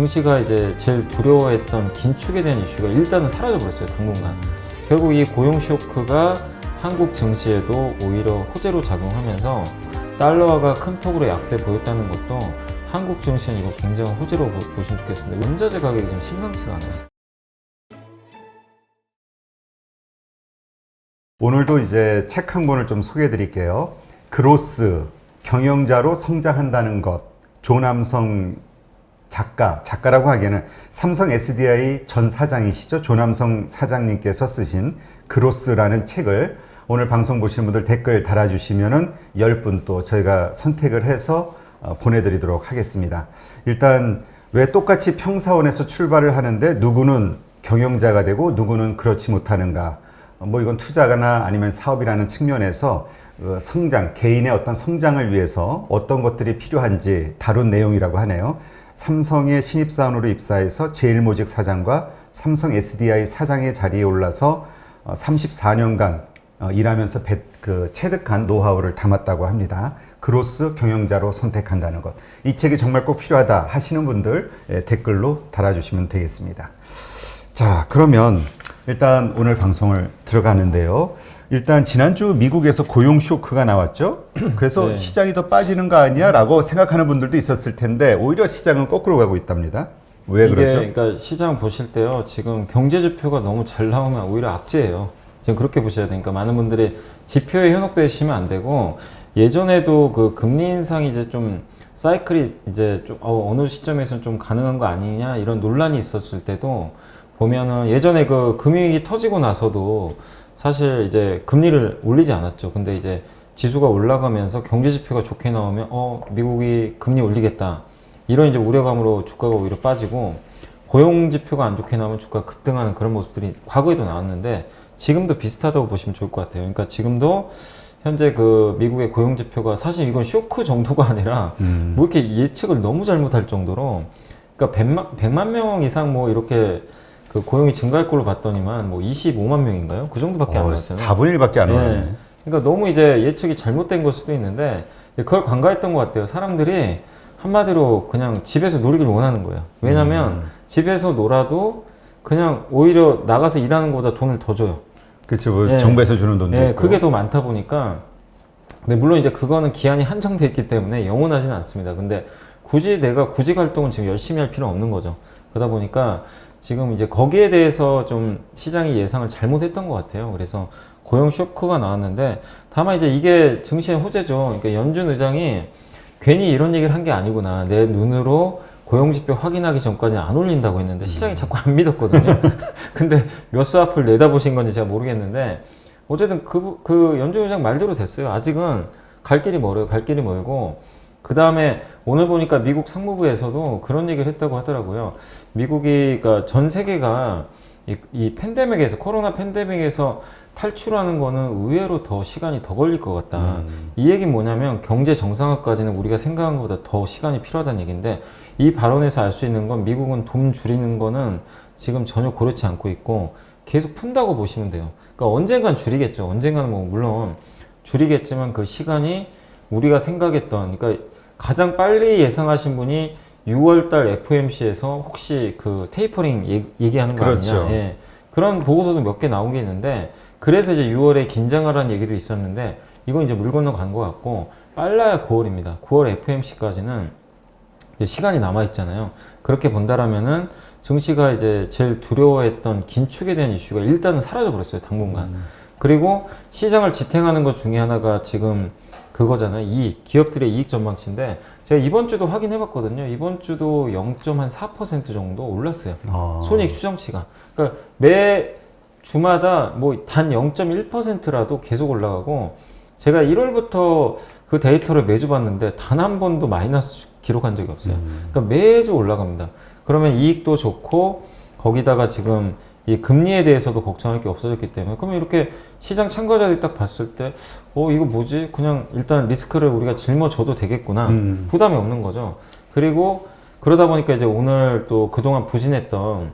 증시가 이제 제일 두려워했던 긴축에 대한 이슈가 일단은 사라져버렸어요, 당분간. 결국 이 고용 쇼크가 한국 증시에도 오히려 호재로 작용하면서 달러화가 큰 폭으로 약세 보였다는 것도 한국 증시는 이거 굉장히 호재로 보시면 좋겠습니다. 원자재 가격이 좀 심상치가 않아요. 오늘도 이제 책 한 권을 좀 소개해 드릴게요. 그로스, 경영자로 성장한다는 것. 조남성 작가라고 하기에는 삼성 SDI 전 사장이시죠. 조남성 사장님께서 쓰신 그로스라는 책을 오늘 방송 보시는 분들 댓글 달아주시면은 10분 또 저희가 선택을 해서 보내드리도록 하겠습니다. 일단 왜 똑같이 평사원에서 출발을 하는데 누구는 경영자가 되고 누구는 그렇지 못하는가. 뭐 이건 투자가나 아니면 사업이라는 측면에서 성장, 개인의 어떤 성장을 위해서 어떤 것들이 필요한지 다룬 내용이라고 하네요. 삼성의 신입사원으로 입사해서 제일모직 사장과 삼성 SDI 사장의 자리에 올라서 34년간 일하면서 체득한 노하우를 담았다고 합니다. 그로스 경영자로 선택한다는 것. 이 책이 정말 꼭 필요하다 하시는 분들 댓글로 달아주시면 되겠습니다. 자, 그러면 일단 오늘 방송을 들어가는데요. 일단 지난주 미국에서 고용 쇼크가 나왔죠. 그래서 네. 시장이 더 빠지는 거 아니야? 라고 생각하는 분들도 있었을 텐데 오히려 시장은 거꾸로 가고 있답니다. 왜 그러죠? 그러니까 시장 보실 때요. 지금 경제 지표가 너무 잘 나오면 오히려 악재예요. 지금 그렇게 보셔야 되니까 많은 분들이 지표에 현혹되시면 안 되고 예전에도 그 금리 인상이 이제 좀 사이클이 이제 좀 어느 시점에서는 좀 가능한 거 아니냐 이런 논란이 있었을 때도 보면은 예전에 그 금융위기 터지고 나서도 사실 이제 금리를 올리지 않았죠. 근데 이제 지수가 올라가면서 경제 지표가 좋게 나오면 미국이 금리 올리겠다. 이런 이제 우려감으로 주가가 오히려 빠지고 고용 지표가 안 좋게 나오면 주가가 급등하는 그런 모습들이 과거에도 나왔는데 지금도 비슷하다고 보시면 좋을 것 같아요. 그러니까 지금도 현재 그 미국의 고용 지표가 사실 이건 쇼크 정도가 아니라 뭐 이렇게 예측을 너무 잘못할 정도로 그러니까 100만 명 이상 뭐 이렇게 그 고용이 증가할 걸로 봤더니만 뭐 25만 명인가요? 그 정도밖에 안 나왔잖아요. 4분의 1밖에 안 올랐네. 그러니까 너무 이제 예측이 잘못된 걸 수도 있는데 그걸 간과했던 것 같아요. 사람들이 한마디로 그냥 집에서 놀기를 원하는 거예요. 왜냐면 집에서 놀아도 그냥 오히려 나가서 일하는 것보다 돈을 더 줘요. 그렇죠. 뭐 정부에서 주는 돈도 있고. 그게 더 많다 보니까 근데 물론 이제 그거는 기한이 한정돼 있기 때문에 영원하지는 않습니다. 근데 굳이 내가 구직 활동은 지금 열심히 할 필요는 없는 거죠. 그러다 보니까 지금 이제 거기에 대해서 좀 시장이 예상을 잘못했던 것 같아요. 그래서 고용 쇼크가 나왔는데 다만 이제 이게 증시의 호재죠. 그러니까 연준 의장이 괜히 이런 얘기를 한 게 아니구나. 내 눈으로 고용지표 확인하기 전까지는 안 올린다고 했는데 시장이 자꾸 안 믿었거든요. 근데 몇 수 앞을 내다보신 건지 제가 모르겠는데 어쨌든 그 연준 의장 말대로 됐어요. 아직은 갈 길이 멀어요. 갈 길이 멀고 그 다음에 오늘 보니까 미국 상무부에서도 그런 얘기를 했다고 하더라고요. 미국이, 그러니까 전 세계가 이 팬데믹에서, 코로나 팬데믹에서 탈출하는 거는 의외로 더 시간이 더 걸릴 것 같다. 이 얘기는 뭐냐면 경제 정상화까지는 우리가 생각한 것보다 더 시간이 필요하다는 얘기인데 이 발언에서 알 수 있는 건 미국은 돈 줄이는 거는 지금 전혀 고려치 않고 있고 계속 푼다고 보시면 돼요. 그러니까 언젠간 줄이겠죠. 언젠가는 뭐 물론 줄이겠지만 그 시간이 우리가 생각했던, 그러니까 가장 빨리 예상하신 분이 6월달 FOMC에서 혹시 그 테이퍼링 얘기하는 거 그렇죠. 아니냐. 예. 그런 보고서도 몇 개 나온 게 있는데 그래서 이제 6월에 긴장하라는 얘기도 있었는데 이건 이제 물 건너 간 것 같고 빨라야 9월입니다. 9월 FOMC까지는 시간이 남아 있잖아요. 그렇게 본다라면은 증시가 이제 제일 두려워했던 긴축에 대한 이슈가 일단은 사라져 버렸어요. 당분간. 그리고 시장을 지탱하는 것 중에 하나가 지금 그거잖아요. 기업들의 이익 전망치인데 제가 이번 주도 확인해 봤거든요. 이번 주도 0.4% 정도 올랐어요. 손익 추정치가. 그러니까 매 주마다 뭐 단 0.1%라도 계속 올라가고 제가 1월부터 그 데이터를 매주 봤는데 단 한 번도 마이너스 기록한 적이 없어요. 그러니까 매주 올라갑니다. 그러면 이익도 좋고 거기다가 지금 이 금리에 대해서도 걱정할 게 없어졌기 때문에 그러면 이렇게 시장 참가자들이 딱 봤을 때 이거 뭐지? 그냥 일단 리스크를 우리가 짊어져도 되겠구나. 부담이 없는 거죠. 그리고 그러다 보니까 이제 오늘 또 그동안 부진했던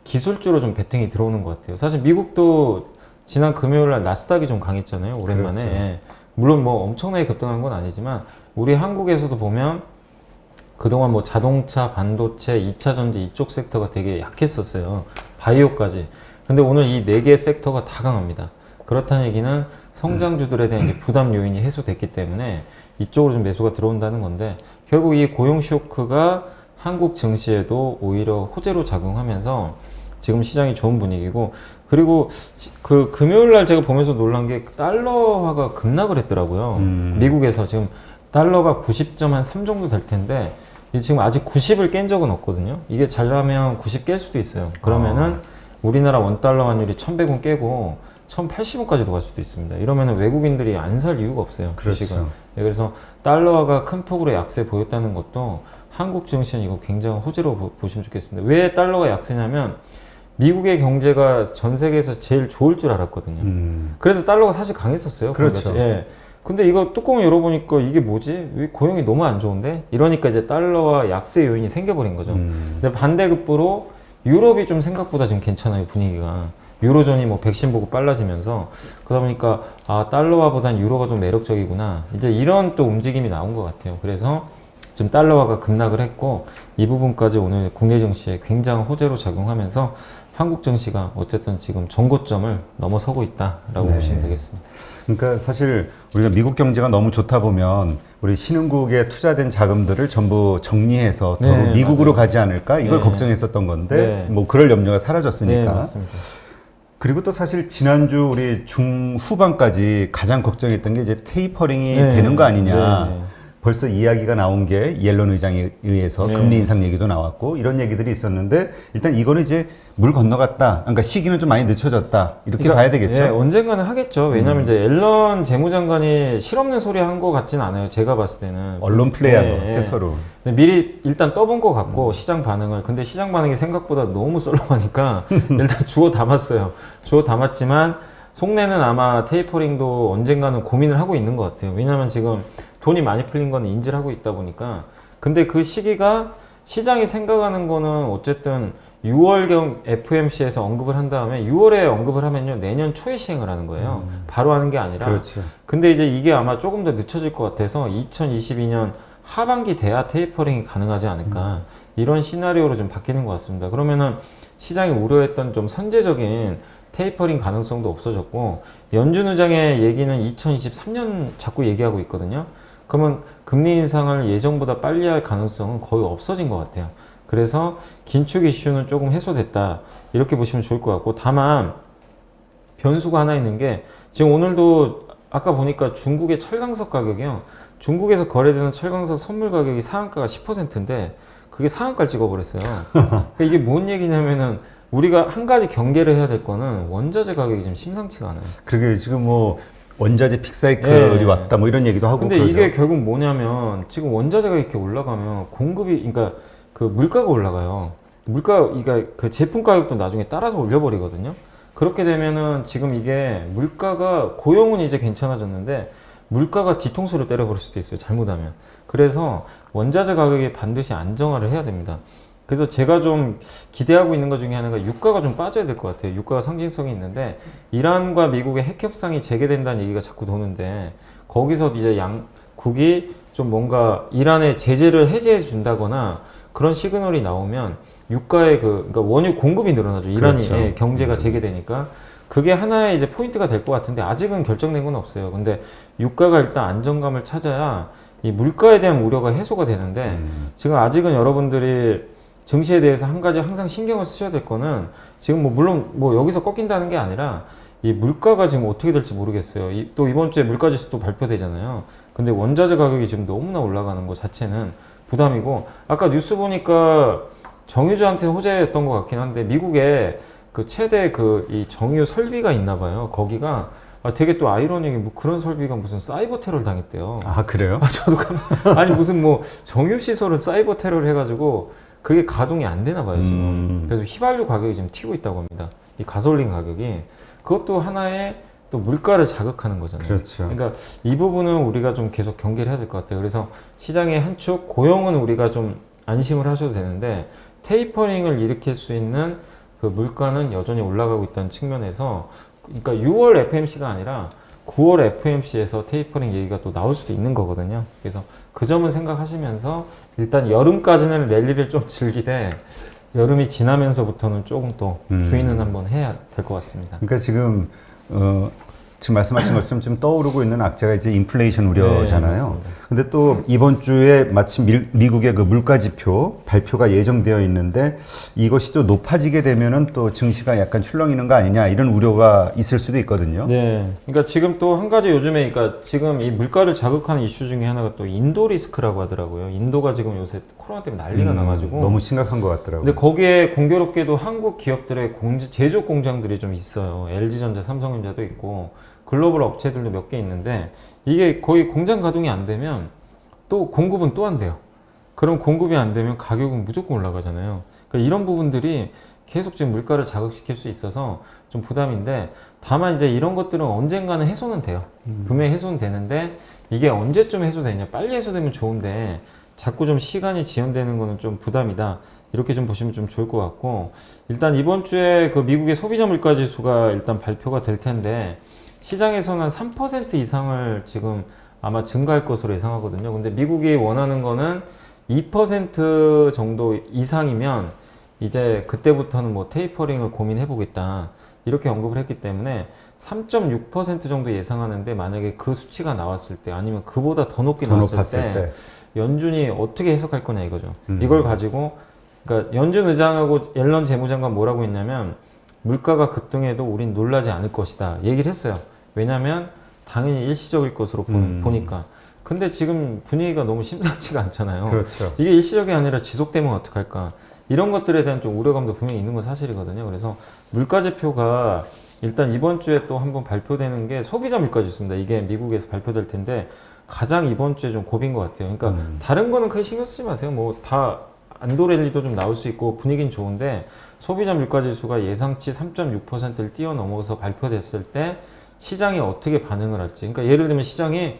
기술주로 좀 베팅이 들어오는 것 같아요. 사실 미국도 지난 금요일 날 나스닥이 좀 강했잖아요. 오랜만에. 그렇죠. 물론 뭐 엄청나게 급등한 건 아니지만 우리 한국에서도 보면 그동안 뭐 자동차, 반도체, 2차 전지 이쪽 섹터가 되게 약했었어요. 바이오까지. 근데 오늘 이 네 개 섹터가 다 강합니다. 그렇다는 얘기는 성장주들에 대한 이제 부담 요인이 해소됐기 때문에 이쪽으로 좀 매수가 들어온다는 건데, 결국 이 고용 쇼크가 한국 증시에도 오히려 호재로 작용하면서 지금 시장이 좋은 분위기고, 그리고 그 금요일 날 제가 보면서 놀란 게 달러화가 급락을 했더라고요. 미국에서 지금 달러가 90점 한 3 정도 될 텐데, 이게 지금 아직 90을 깬 적은 없거든요. 이게 잘나면 90 깰 수도 있어요. 그러면은 우리나라 원달러 환율이 1100원 깨고 1080원까지도 갈 수도 있습니다. 이러면은 외국인들이 안 살 이유가 없어요. 주식은. 그렇죠. 네, 그래서 달러화가 큰 폭으로 약세 보였다는 것도 한국 증시는 이거 굉장히 호재로 보시면 좋겠습니다. 왜 달러가 약세냐면 미국의 경제가 전 세계에서 제일 좋을 줄 알았거든요. 그래서 달러가 사실 강했었어요. 그렇죠. 거기까지. 예. 근데 이거 뚜껑을 열어보니까 이게 뭐지? 왜 고용이 너무 안 좋은데? 이러니까 이제 달러와 약세 요인이 생겨버린 거죠. 근데 반대급부로 유럽이 좀 생각보다 지금 괜찮아요, 분위기가. 유로존이 뭐 백신 보고 빨라지면서, 그러다 보니까 아, 달러화보단 유로가 좀 매력적이구나. 이제 이런 또 움직임이 나온 것 같아요. 그래서 지금 달러화가 급락을 했고, 이 부분까지 오늘 국내 증시에 굉장한 호재로 작용하면서 한국 증시가 어쨌든 지금 전고점을 넘어서고 있다라고 보시면 되겠습니다. 그러니까 사실 우리가 미국 경제가 너무 좋다 보면 우리 신흥국에 투자된 자금들을 전부 정리해서 더 네, 미국으로 맞아요. 가지 않을까 이걸 네. 걱정했었던 건데 네. 뭐 그럴 염려가 네, 사라졌으니까. 맞습니다. 그리고 또 사실 지난주 우리 중후반까지 가장 걱정했던 게 이제 테이퍼링이 네. 되는 거 아니냐. 네. 벌써 이야기가 나온 게 옐런 의장에 의해서 네. 금리 인상 얘기도 나왔고 이런 얘기들이 있었는데, 일단 이거는 이제 물 건너갔다. 그러니까 시기는 좀 많이 늦춰졌다. 이렇게 그러니까, 봐야 되겠죠. 예, 언젠가는 하겠죠. 왜냐하면 이제 앨런 재무장관이 실없는 소리 한 것 같진 않아요. 제가 봤을 때는. 언론 플레이한 예, 것 같아 예. 서로. 근데 미리 일단 떠본 것 같고 시장 반응을. 근데 시장 반응이 생각보다 너무 썰렁하니까 일단 주워 담았어요. 주워 담았지만 속내는 아마 테이퍼링도 언젠가는 고민을 하고 있는 것 같아요. 왜냐하면 지금 돈이 많이 풀린 건 인지를 하고 있다 보니까. 근데 그 시기가 시장이 생각하는 거는 어쨌든 6월경 FOMC에서 언급을 한 다음에 6월에 언급을 하면요 내년 초에 시행을 하는 거예요. 바로 하는 게 아니라. 그렇죠. 근데 이제 이게 아마 조금 더 늦춰질 것 같아서 2022년 하반기 돼야 테이퍼링이 가능하지 않을까, 이런 시나리오로 좀 바뀌는 것 같습니다. 그러면은 시장이 우려했던 좀 선제적인 테이퍼링 가능성도 없어졌고, 연준 의장의 얘기는 2023년 자꾸 얘기하고 있거든요. 그러면 금리 인상을 예정보다 빨리 할 가능성은 거의 없어진 것 같아요. 그래서 긴축 이슈는 조금 해소됐다, 이렇게 보시면 좋을 것 같고, 다만 변수가 하나 있는 게, 지금 오늘도 아까 보니까 중국의 철강석 가격이요, 중국에서 거래되는 철강석 선물 가격이 상한가가 10%인데 그게 상한가를 찍어버렸어요. 그러니까 이게 뭔 얘기냐면은 우리가 한 가지 경계를 해야 될 거는 원자재 가격이 좀 심상치가 않아요. 그러게 지금 뭐 원자재 픽사이클이 예. 왔다 뭐 이런 얘기도 하고. 근데 그러죠. 이게 결국 뭐냐면 지금 원자재가 이렇게 올라가면 공급이, 그러니까 그 물가가 올라가요. 그러니까 그 제품 가격도 나중에 따라서 올려버리거든요. 그렇게 되면은 지금 이게 물가가, 고용은 이제 괜찮아졌는데 물가가 뒤통수를 때려버릴 수도 있어요, 잘못하면. 그래서 원자재 가격이 반드시 안정화를 해야 됩니다. 그래서 제가 좀 기대하고 있는 것 중에 하나가 유가가 좀 빠져야 될 것 같아요. 유가가 상징성이 있는데, 이란과 미국의 핵 협상이 재개된다는 얘기가 자꾸 도는데, 거기서 이제 양국이 좀 뭔가 이란의 제재를 해제해 준다거나 그런 시그널이 나오면 유가의 그러니까 원유 공급이 늘어나죠. 이란이. 그렇죠. 예, 경제가 재개되니까. 그게 하나의 이제 포인트가 될 것 같은데 아직은 결정된 건 없어요. 근데 유가가 일단 안정감을 찾아야 이 물가에 대한 우려가 해소가 되는데, 지금 아직은 여러분들이 증시에 대해서 한 가지 항상 신경을 쓰셔야 될 거는, 지금 뭐 물론 뭐 여기서 꺾인다는 게 아니라 이 물가가 지금 어떻게 될지 모르겠어요. 또 이번 주에 물가지수 또 발표되잖아요. 근데 원자재 가격이 지금 너무나 올라가는 것 자체는 부담이고, 아까 뉴스 보니까 정유주한테 호재였던 것 같긴 한데 미국에 그 최대 그 이 정유 설비가 있나 봐요. 거기가 되게 또 아이러니하게 뭐 그런 설비가 무슨 사이버 테러를 당했대요. 아 그래요? 저도 아니 무슨 뭐 정유 시설은 사이버 테러를 해가지고 그게 가동이 안 되나 봐요 지금. 그래서 휘발유 가격이 지금 튀고 있다고 합니다. 이 가솔린 가격이. 그것도 하나의 또 물가를 자극하는 거잖아요. 그렇죠. 그러니까 이 부분은 우리가 좀 계속 경계를 해야 될 것 같아요. 그래서 시장의 한 축 고용은 우리가 좀 안심을 하셔도 되는데, 테이퍼링을 일으킬 수 있는 그 물가는 여전히 올라가고 있다는 측면에서, 그러니까 6월 FMC가 아니라 9월 FOMC에서 테이퍼링 얘기가 또 나올 수도 있는 거거든요. 그래서 그 점은 생각하시면서 일단 여름까지는 랠리를 좀 즐기되 여름이 지나면서부터는 조금 또 주의는 한번 해야 될 것 같습니다. 그러니까 지금 말씀하신 것처럼 지금 떠오르고 있는 악재가 이제 인플레이션 우려잖아요. 네, 근데 또 이번 주에 마침 미국의 그 물가 지표 발표가 예정되어 있는데 이것이 또 높아지게 되면은 또 증시가 약간 출렁이는 거 아니냐 이런 우려가 있을 수도 있거든요. 네. 그러니까 지금 또 한 가지 요즘에 그러니까 지금 이 물가를 자극하는 이슈 중에 하나가 또 인도 리스크라고 하더라고요. 인도가 지금 요새 코로나 때문에 난리가 나가지고 너무 심각한 것 같더라고요. 근데 거기에 공교롭게도 한국 기업들의 제조 공장들이 좀 있어요. LG전자, 삼성전자도 있고 글로벌 업체들도 몇 개 있는데 이게 거의 공장 가동이 안 되면 또 공급은 또 안 돼요. 그럼 공급이 안 되면 가격은 무조건 올라가잖아요. 그러니까 이런 부분들이 계속 지금 물가를 자극시킬 수 있어서 좀 부담인데 다만 이제 이런 것들은 언젠가는 해소는 돼요. 분명히 해소는 되는데 이게 언제쯤 해소되냐. 빨리 해소되면 좋은데 자꾸 좀 시간이 지연되는 거는 좀 부담이다. 이렇게 좀 보시면 좀 좋을 것 같고 일단 이번 주에 그 미국의 소비자 물가 지수가 일단 발표가 될 텐데 시장에서는 3% 이상을 지금 아마 증가할 것으로 예상하거든요. 근데 미국이 원하는 거는 2% 정도 이상이면 이제 그때부터는 뭐 테이퍼링을 고민해 보겠다. 이렇게 언급을 했기 때문에 3.6% 정도 예상하는데 만약에 그 수치가 나왔을 때 아니면 그보다 더 높게 나왔을 때 연준이 어떻게 해석할 거냐 이거죠. 이걸 가지고 그러니까 연준 의장하고 옐런 재무장관 뭐라고 했냐면 물가가 급등해도 우린 놀라지 않을 것이다. 얘기를 했어요. 왜냐하면 당연히 일시적일 것으로 보니까. 근데 지금 분위기가 너무 심상치가 않잖아요. 그렇죠. 이게 일시적이 아니라 지속되면 어떡할까. 이런 것들에 대한 좀 우려감도 분명히 있는 건 사실이거든요. 그래서 물가 지표가 일단 이번 주에 또 한번 발표되는 게 소비자 물가 지수입니다. 이게 미국에서 발표될 텐데 가장 이번 주에 좀 고비인 것 같아요. 그러니까 다른 거는 크게 신경 쓰지 마세요. 뭐 다 안도랠리도 좀 나올 수 있고 분위기는 좋은데 소비자 물가 지수가 예상치 3.6%를 뛰어넘어서 발표됐을 때 시장이 어떻게 반응을 할지. 그러니까 예를 들면 시장이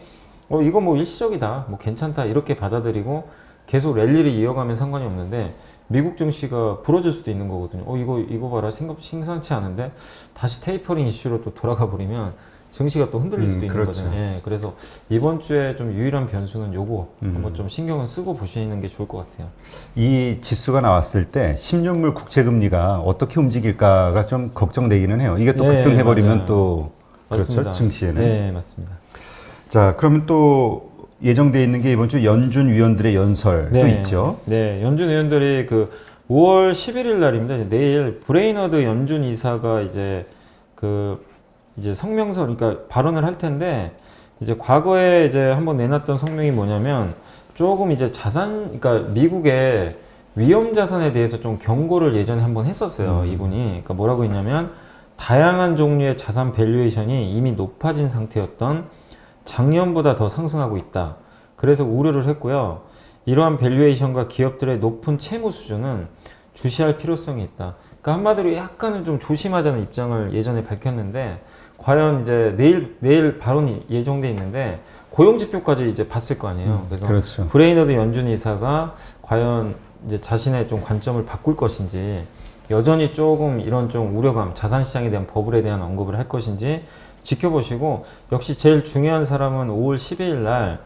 이거 뭐 일시적이다, 뭐 괜찮다 이렇게 받아들이고 계속 랠리를 이어가면 상관이 없는데 미국 증시가 부러질 수도 있는 거거든요. 이거 봐라 생각 심상치 않은데 다시 테이퍼링 이슈로 또 돌아가 버리면 증시가 또 흔들릴 수도 있는 그렇죠. 거잖아요. 예, 그래서 이번 주에 좀 유일한 변수는 요거 한번 좀 신경을 쓰고 보시는 게 좋을 것 같아요. 이 지수가 나왔을 때 10년물 국채금리가 어떻게 움직일까가 좀 걱정되기는 해요. 이게 또 네, 급등해버리면 맞아요. 또 맞습니다. 그렇죠. 증시에는. 네, 맞습니다. 자, 그러면 또 예정되어 있는 게 이번 주 연준 위원들의 연설도 있죠. 네, 연준 의원들이 그 5월 11일 날입니다. 내일 브레이너드 연준 이사가 이제 이제 성명서, 그러니까 발언을 할 텐데 이제 과거에 이제 한번 내놨던 성명이 뭐냐면 조금 이제 그러니까 미국의 위험 자산에 대해서 좀 경고를 예전에 한번 했었어요. 이분이. 그러니까 뭐라고 했냐면 다양한 종류의 자산 밸류에이션이 이미 높아진 상태였던 작년보다 더 상승하고 있다. 그래서 우려를 했고요. 이러한 밸류에이션과 기업들의 높은 채무 수준은 주시할 필요성이 있다. 그러니까 한마디로 약간은 좀 조심하자는 입장을 예전에 밝혔는데 과연 이제 내일 발언이 예정돼 있는데 고용 지표까지 이제 봤을 거 아니에요. 그래서 그렇죠. 브레이너드 연준 이사가 과연 이제 자신의 좀 관점을 바꿀 것인지 여전히 조금 이런 좀 우려감, 자산 시장에 대한 버블에 대한 언급을 할 것인지 지켜보시고 역시 제일 중요한 사람은 5월 12일 날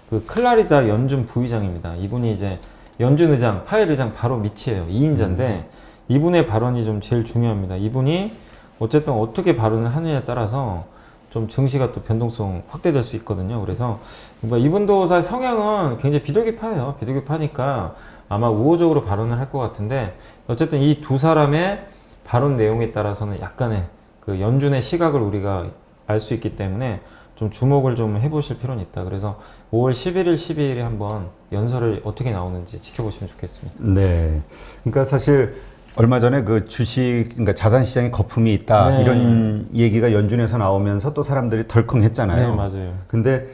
그 클라리다 연준 부의장입니다. 이분이 이제 연준 의장, 파웰 의장 바로 밑이에요. 2인자인데 이분의 발언이 좀 제일 중요합니다. 이분이 어쨌든 어떻게 발언을 하느냐에 따라서 좀 증시가 또 변동성 확대될 수 있거든요. 그래서 이분도 사실 성향은 굉장히 비둘기파예요. 비둘기파니까 아마 우호적으로 발언을 할 것 같은데 어쨌든 이 두 사람의 발언 내용에 따라서는 약간의 그 연준의 시각을 우리가 알 수 있기 때문에 좀 주목을 좀 해보실 필요는 있다. 그래서 5월 11일, 12일에 한번 연설을 어떻게 나오는지 지켜보시면 좋겠습니다. 네. 그러니까 사실 얼마 전에 그 주식, 그러니까 자산 시장에 거품이 있다. 네. 이런 얘기가 연준에서 나오면서 또 사람들이 덜컹했잖아요. 네, 맞아요. 근데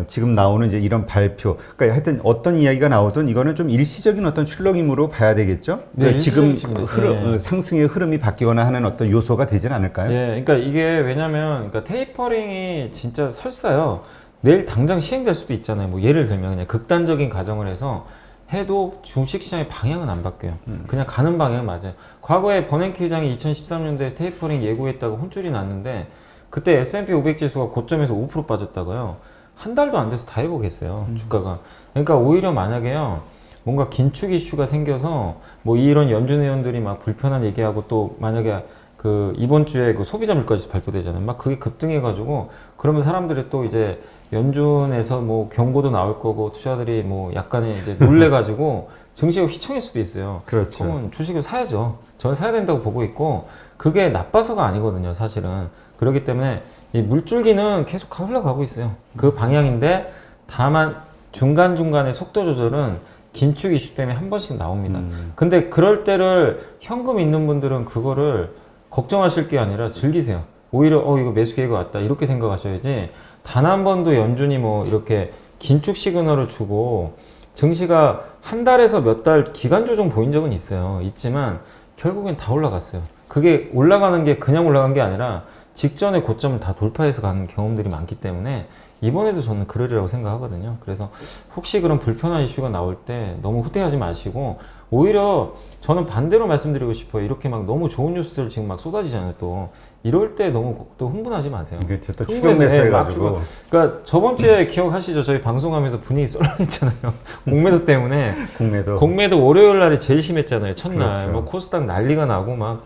지금 나오는 이제 이런 발표, 그러니까 하여튼 어떤 이야기가 나오든 이거는 좀 일시적인 어떤 출렁임으로 봐야 되겠죠? 그러니까 네, 지금 일시적입니다. 네. 상승의 흐름이 바뀌거나 하는 어떤 요소가 되진 않을까요? 예, 그러니까 이게 왜냐면 그러니까 테이퍼링이 진짜 설사요. 내일 당장 시행될 수도 있잖아요. 뭐 예를 들면 그냥 극단적인 가정을 해서 해도 주식시장의 방향은 안 바뀌어요. 그냥 가는 방향은 맞아요. 과거에 버냉키 회장이 2013년도에 테이퍼링 예고했다고 혼쭐이 났는데 그때 S&P 500 지수가 고점에서 5% 빠졌다고요. 한 달도 안 돼서 다 회복했어요. 주가가. 그러니까 오히려 만약에요. 뭔가 긴축 이슈가 생겨서 뭐 이런 연준 의원들이 막 불편한 얘기하고 또 만약에 그 이번 주에 그 소비자 물가지수 발표되잖아요. 막 그게 급등해가지고 그러면 사람들이 또 이제 연준에서 뭐 경고도 나올 거고 투자들이 뭐 약간의 이제 놀래가지고 증시가 휘청일 수도 있어요. 그렇죠. 그러면 주식을 사야죠. 저는 사야 된다고 보고 있고 그게 나빠서가 아니거든요, 사실은. 그렇기 때문에 이 물줄기는 계속 흘러가고 있어요. 그 방향인데 다만 중간중간에 속도 조절은 긴축 이슈 때문에 한 번씩 나옵니다. 근데 그럴 때를 현금 있는 분들은 그거를 걱정하실 게 아니라 즐기세요. 오히려 이거 매수 기회가 왔다 이렇게 생각하셔야지 단 한 번도 연준이 뭐 이렇게 긴축 시그널을 주고 증시가 한 달에서 몇 달 기간 조정 보인 적은 있어요. 있지만 결국엔 다 올라갔어요. 그게 올라가는 게 그냥 올라간 게 아니라 직전의 고점을 다 돌파해서 가는 경험들이 많기 때문에 이번에도 저는 그러리라고 생각하거든요. 그래서 혹시 그런 불편한 이슈가 나올 때 너무 후퇴하지 마시고 오히려 저는 반대로 말씀드리고 싶어요. 이렇게 막 너무 좋은 뉴스들 지금 막 쏟아지잖아요. 또 이럴 때 너무 또 흥분하지 마세요. 그렇죠. 또 흥분해서, 추격 매수 막 해가지고. 그러니까 저번 주에 기억하시죠? 저희 방송하면서 분위기 썰렁했잖아요. 공매도 때문에. 공매도. 공매도 월요일 날이 제일 심했잖아요. 첫날. 그렇죠. 뭐 코스닥 난리가 나고 막.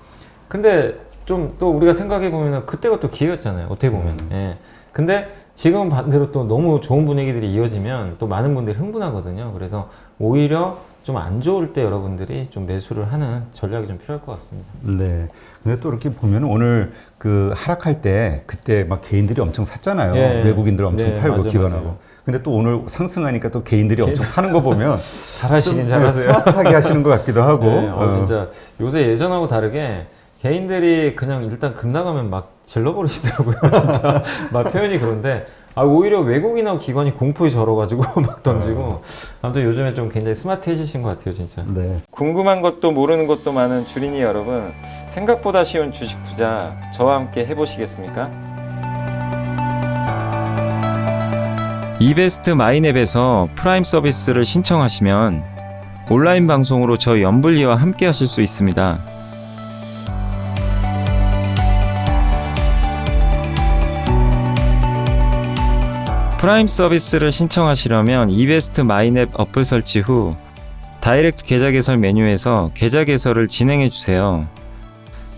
근데 좀 또 우리가 생각해 보면은 그때가 또 기회였잖아요. 어떻게 보면. 예. 근데 지금 반대로 또 너무 좋은 분위기들이 이어지면 또 많은 분들이 흥분하거든요. 그래서 오히려 좀 안 좋을 때 여러분들이 좀 매수를 하는 전략이 좀 필요할 것 같습니다. 네. 근데 또 이렇게 보면 오늘 그 하락할 때 그때 막 개인들이 엄청 샀잖아요. 예. 외국인들 엄청 네, 팔고 맞아요, 기관하고. 맞아요. 근데 또 오늘 상승하니까 또 개인들이 엄청 파는 거 보면 잘하시긴 좀, 잘하세요. 스마트하게 하시는 것 같기도 하고. 네, 진짜 요새 예전하고 다르게 개인들이 그냥 일단 급나가면 막 질러버리시더라고요. 진짜 막 표현이 그런데 오히려 외국인하고 기관이 공포에 절어가지고 막 던지고 아무튼 요즘에 좀 굉장히 스마트해지신 것 같아요, 진짜. 네. 궁금한 것도 모르는 것도 많은 주린이 여러분, 생각보다 쉬운 주식 투자 저와 함께 해보시겠습니까? 이베스트 마이넷에서 프라임 서비스를 신청하시면 온라인 방송으로 저 연불리와 함께 하실 수 있습니다. 프라임 서비스를 신청하시려면 이베스트 마이넷 어플 설치 후 다이렉트 계좌 개설 메뉴에서 계좌 개설을 진행해 주세요.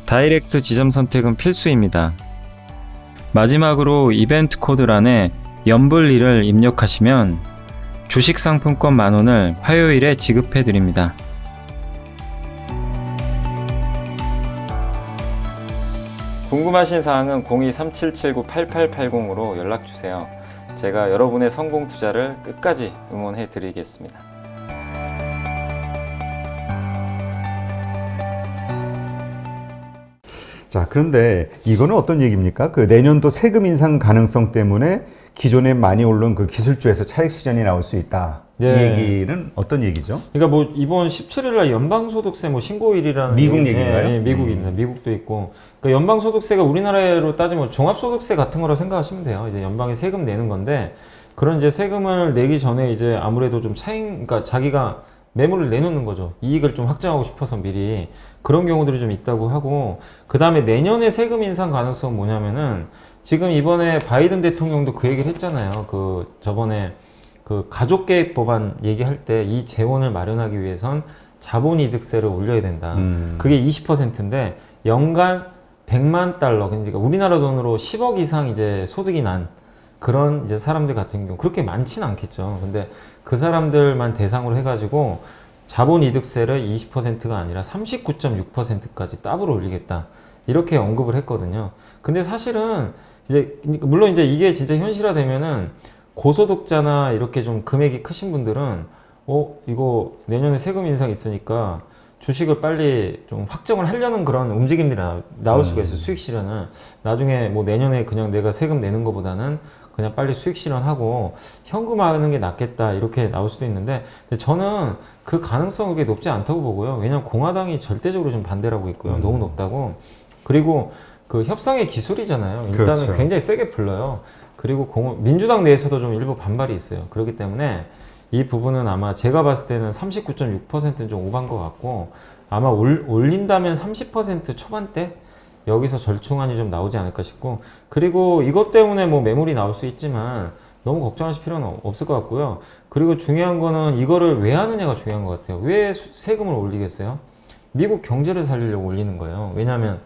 다이렉트 지점 선택은 필수입니다. 마지막으로 이벤트 코드란에 연불리를 입력하시면 주식 상품권 10,000원을 화요일에 지급해 드립니다. 궁금하신 사항은 02-3779-8880으로 연락 주세요. 제가 여러분의 성공 투자를 끝까지 응원해 드리겠습니다. 자, 그런데 이거는 어떤 얘기입니까? 그 내년도 세금 인상 가능성 때문에 기존에 많이 오른 그 기술주에서 차익 실현이 나올 수 있다. 이 예. 얘기는 어떤 얘기죠? 그러니까 뭐 이번 17일날 연방소득세 뭐 신고일이라는 미국 얘기- 얘기인가요? 예, 미국입니다. 미국도 있고. 그러니까 연방소득세가 우리나라로 따지면 종합소득세 같은 거라고 생각하시면 돼요. 이제 연방이 세금 내는 건데 그런 이제 세금을 내기 전에 이제 아무래도 좀 그러니까 자기가 매물을 내놓는 거죠. 이익을 좀 확정하고 싶어서 미리 그런 경우들이 좀 있다고 하고 그 다음에 내년에 세금 인상 가능성은 뭐냐면은 지금 이번에 바이든 대통령도 그 얘기를 했잖아요. 그 저번에 그 가족계획 법안 얘기할 때 이 재원을 마련하기 위해선 자본이득세를 올려야 된다. 그게 20%인데 연간 100만 달러, 그러니까 우리나라 돈으로 10억 이상 이제 소득이 난 그런 이제 사람들 같은 경우 그렇게 많지는 않겠죠. 근데 그 사람들만 대상으로 해가지고 자본이득세를 20%가 아니라 39.6%까지 더블 올리겠다. 이렇게 언급을 했거든요. 근데 사실은 이제 물론 이제 이게 진짜 현실화되면은 고소득자나 이렇게 좀 금액이 크신 분들은 이거 내년에 세금 인상 있으니까 주식을 빨리 좀 확정을 하려는 그런 움직임들이 나올 수가 있어요. 수익 실현은 나중에 뭐 내년에 그냥 내가 세금 내는 것보다는 그냥 빨리 수익 실현하고 현금화하는 게 낫겠다 이렇게 나올 수도 있는데 근데 저는 그 가능성이 그렇게 높지 않다고 보고요. 왜냐면 공화당이 절대적으로 좀 반대라고 있고요. 너무 높다고. 그리고 그 협상의 기술이잖아요. 일단은 그렇죠. 굉장히 세게 불러요. 그리고 민주당 내에서도 좀 일부 반발이 있어요. 그렇기 때문에 이 부분은 아마 제가 봤을 때는 39.6%는 좀 오반 것 같고 아마 올린다면 30% 초반대 여기서 절충안이 좀 나오지 않을까 싶고, 그리고 이것 때문에 뭐 매물이 나올 수 있지만 너무 걱정하실 필요는 없을 것 같고요. 그리고 중요한 거는 이거를 왜 하느냐가 중요한 것 같아요. 왜 세금을 올리겠어요? 미국 경제를 살리려고 올리는 거예요. 왜냐하면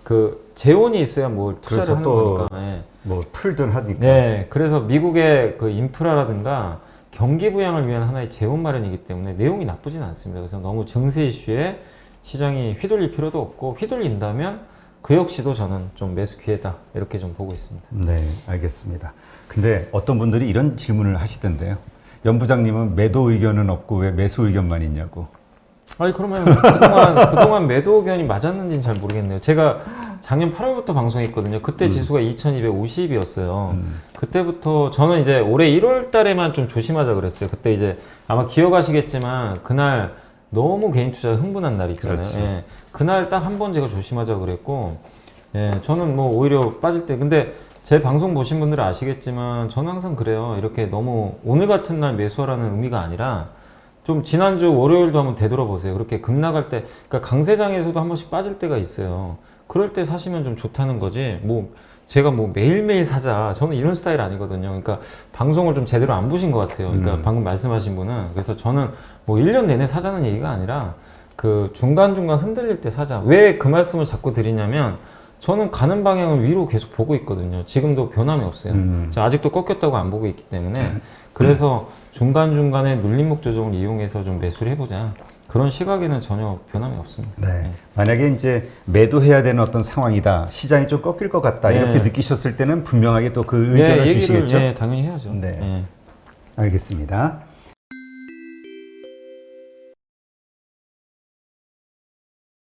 그 재원이 있어야 뭘 투자를 하는 거니까. 예. 뭐 풀든 하니까. 네, 그래서 미국의 그 인프라라든가 경기 부양을 위한 하나의 재원 마련이기 때문에 내용이 나쁘진 않습니다. 그래서 너무 증세 이슈에 시장이 휘둘릴 필요도 없고, 휘둘린다면 그 역시도 저는 좀 매수 기회다 이렇게 좀 보고 있습니다. 네, 알겠습니다. 근데 어떤 분들이 이런 질문을 하시던데요. 연 부장님은 매도 의견은 없고 왜 매수 의견만 있냐고. 아니 그러면 그동안 매도 의견이 맞았는지는 잘 모르겠네요. 제가 작년 8월부터 방송했거든요. 그때 지수가 2250이었어요. 그때부터 저는 이제 올해 1월 달에만 좀 조심하자 그랬어요. 그때 이제 아마 기억하시겠지만 그날 너무 개인 투자 흥분한 날 있잖아요. 그렇죠. 예, 그날 딱 한 번 제가 조심하자 그랬고, 예, 저는 뭐 오히려 빠질 때, 근데 제 방송 보신 분들은 아시겠지만 저는 항상 그래요. 이렇게 너무 오늘 같은 날 매수하라는 의미가 아니라 좀 지난주 월요일도 한번 되돌아보세요. 그렇게 급 나갈 때, 그러니까 강세장에서도 한 번씩 빠질 때가 있어요. 그럴 때 사시면 좀 좋다는 거지. 뭐 제가 뭐 매일매일 사자. 저는 이런 스타일 아니거든요. 그러니까 방송을 좀 제대로 안 보신 것 같아요. 그러니까 방금 말씀하신 분은. 그래서 저는 뭐 1년 내내 사자는 얘기가 아니라 그 중간중간 흔들릴 때 사자. 왜 그 말씀을 자꾸 드리냐면 저는 가는 방향을 위로 계속 보고 있거든요. 지금도 변함이 없어요. 제가 아직도 꺾였다고 안 보고 있기 때문에. 그래서 중간중간에 눌림목 조정을 이용해서 좀 매수를 해보자. 그런 시각에는 전혀 변함이 없습니다. 네. 만약에 이제 매도해야 되는 어떤 상황이다. 시장이 좀 꺾일 것 같다. 네. 이렇게 느끼셨을 때는 분명하게 또 그 의견을 얘기를, 주시겠죠? 네, 당연히 해야죠. 네. 네. 알겠습니다.